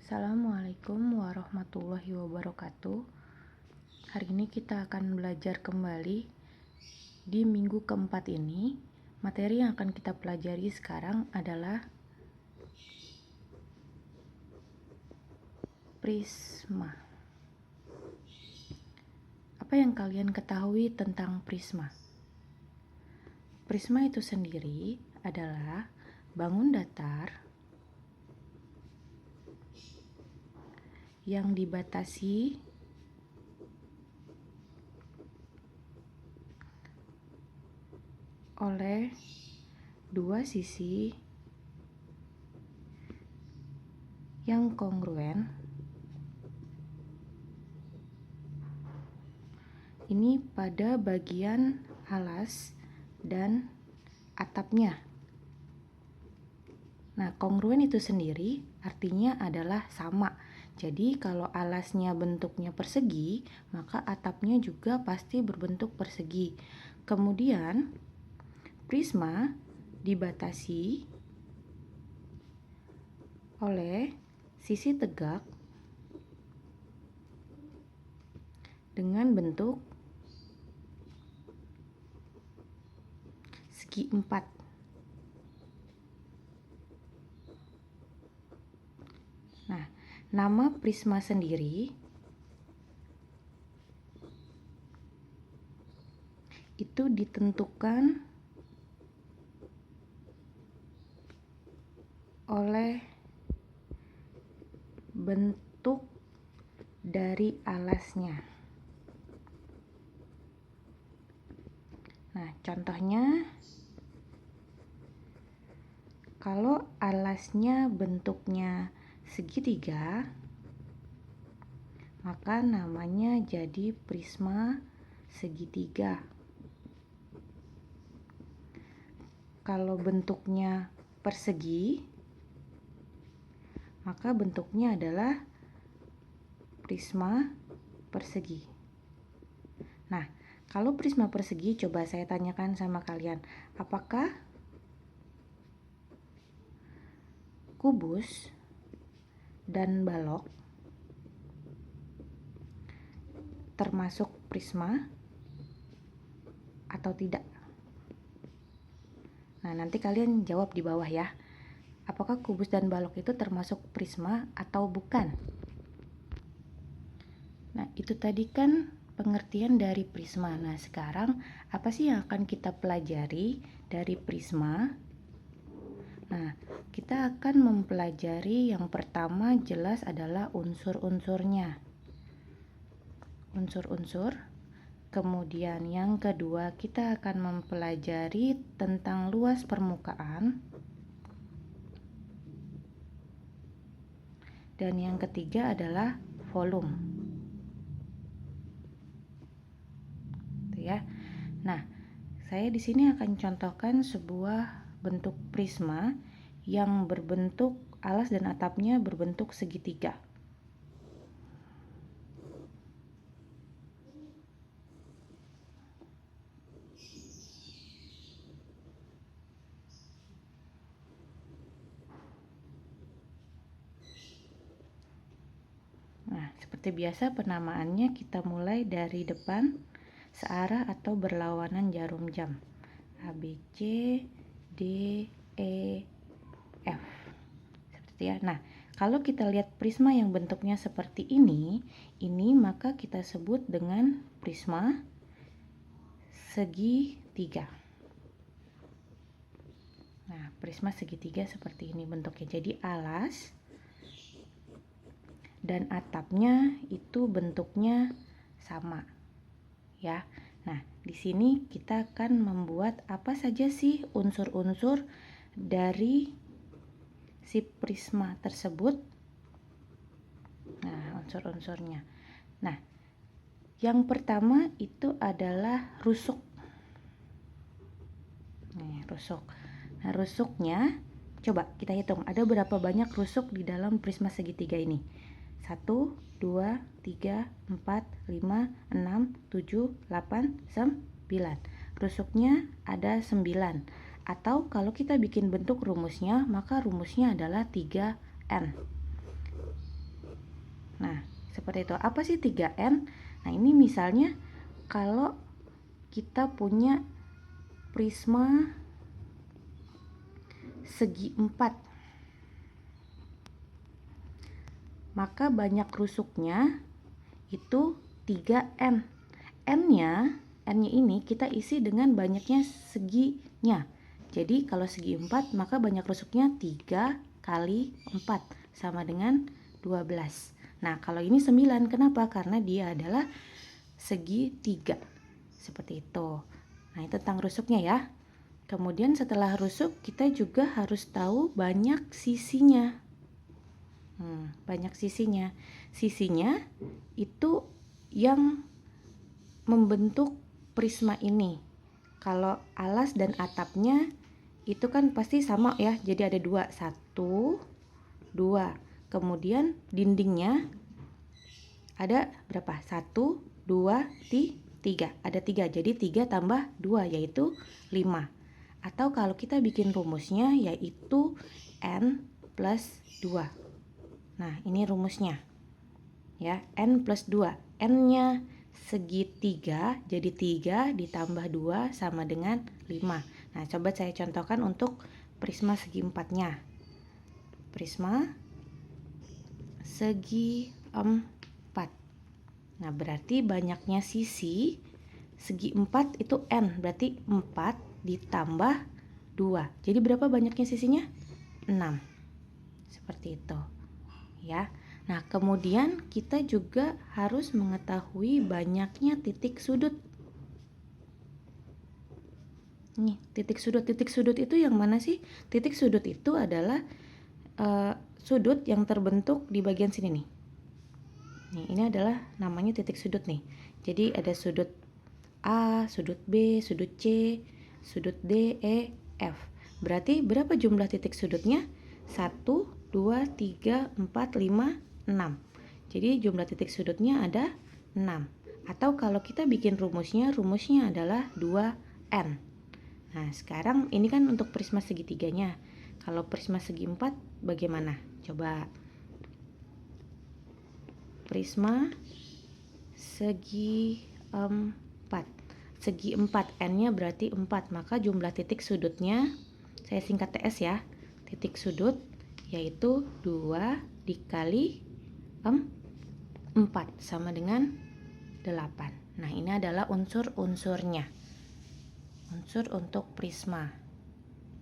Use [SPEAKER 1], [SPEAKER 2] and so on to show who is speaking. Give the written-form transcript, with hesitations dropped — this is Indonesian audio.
[SPEAKER 1] Assalamualaikum warahmatullahi wabarakatuh. Hari ini kita akan belajar kembali di minggu keempat ini. Materi yang akan kita pelajari sekarang adalah prisma. Apa yang kalian ketahui tentang prisma? Prisma itu sendiri adalah bangun datar yang dibatasi oleh dua sisi yang kongruen. Ini pada bagian alas dan atapnya. Nah, kongruen itu sendiri artinya adalah sama. Jadi kalau alasnya bentuknya persegi, maka atapnya juga pasti berbentuk persegi. Kemudian prisma dibatasi oleh sisi tegak dengan bentuk segi empat. Nah, nama prisma sendiri itu ditentukan oleh bentuk dari alasnya. Nah, contohnya kalau alasnya bentuknya segitiga, maka namanya jadi prisma segitiga. Kalau bentuknya persegi, maka bentuknya adalah prisma persegi. Nah, kalau prisma persegi, coba saya tanyakan sama kalian, apakah kubus dan balok termasuk prisma atau tidak? Nah, nanti kalian jawab di bawah ya. Apakah kubus dan balok itu termasuk prisma atau bukan? Nah, itu tadi kan pengertian dari prisma. Nah, sekarang apa sih yang akan kita pelajari dari prisma? Nah, kita akan mempelajari yang pertama jelas adalah unsur-unsurnya. Unsur-unsur. Kemudian yang kedua kita akan mempelajari tentang luas permukaan. Dan yang ketiga adalah volume. Ya. Nah, saya di sini akan contohkan sebuah bentuk prisma yang berbentuk alas dan atapnya berbentuk segitiga. Nah, seperti biasa penamaannya kita mulai dari depan, searah atau berlawanan jarum jam. A, B, C, D, E, F. Seperti ya. Nah, kalau kita lihat prisma yang bentuknya seperti ini maka kita sebut dengan prisma segitiga. Nah, prisma segitiga seperti ini bentuknya. Jadi alas dan atapnya itu bentuknya sama. Ya. Nah, di sini kita akan membuat apa saja sih unsur-unsur dari si prisma tersebut. Nah, unsur-unsurnya. Nah, yang pertama itu adalah rusuk. Nih, rusuk. Nah, rusuknya coba kita hitung ada berapa banyak rusuk di dalam prisma segitiga ini. 1, 2, 3, 4, 5, 6, 7, 8, 9. Rusuknya ada 9. Atau kalau kita bikin bentuk rumusnya, maka rumusnya adalah 3N. Seperti itu. Apa sih 3N? Nah, ini misalnya kalau kita punya prisma segi 4, maka banyak rusuknya itu 3N. N-nya ini kita isi dengan banyaknya seginya. Jadi kalau segi 4 maka banyak rusuknya 3 kali 4 sama dengan 12. Nah, kalau ini 9, kenapa? Karena dia adalah segi 3. Seperti itu. Nah, itu tentang rusuknya ya. Kemudian setelah rusuk kita juga harus tahu banyak sisinya. Banyak sisinya. Sisinya itu yang membentuk prisma ini. Kalau alas dan atapnya itu kan pasti sama ya, jadi ada 2, 1, 2. Kemudian dindingnya ada berapa? 1, 2, 3. Ada 3, jadi 3 tambah 2 yaitu 5. Atau kalau kita bikin rumusnya yaitu N plus 2. Nah, ini rumusnya ya, N plus 2. N-nya segi 3, jadi 3 ditambah 2 sama dengan 5. Nah, coba saya contohkan untuk prisma segi 4-nya. Prisma segi 4. Nah, berarti banyaknya sisi segi 4 itu N, berarti 4 ditambah 2. Jadi berapa banyaknya sisinya? 6. Seperti itu. Ya. Nah, kemudian kita juga harus mengetahui banyaknya titik sudut. Nih, titik sudut itu yang mana sih? Titik sudut itu adalah sudut yang terbentuk di bagian sini nih. Nih, ini adalah namanya titik sudut nih. Jadi ada sudut A, sudut B, sudut C, sudut D, E, F. Berarti berapa jumlah titik sudutnya? 1, 2, 3, 4, 5, 6. Jadi jumlah titik sudutnya ada 6. Atau kalau kita bikin rumusnya adalah 2N. Nah, sekarang ini kan untuk prisma segitiganya. Kalau prisma segi 4 bagaimana? Coba. Prisma segi 4. Segi 4, N-nya berarti 4, maka jumlah titik sudutnya, saya singkat TS ya, titik sudut yaitu 2 dikali 4 sama dengan 8. Nah, ini adalah unsur-unsurnya. Unsur untuk prisma.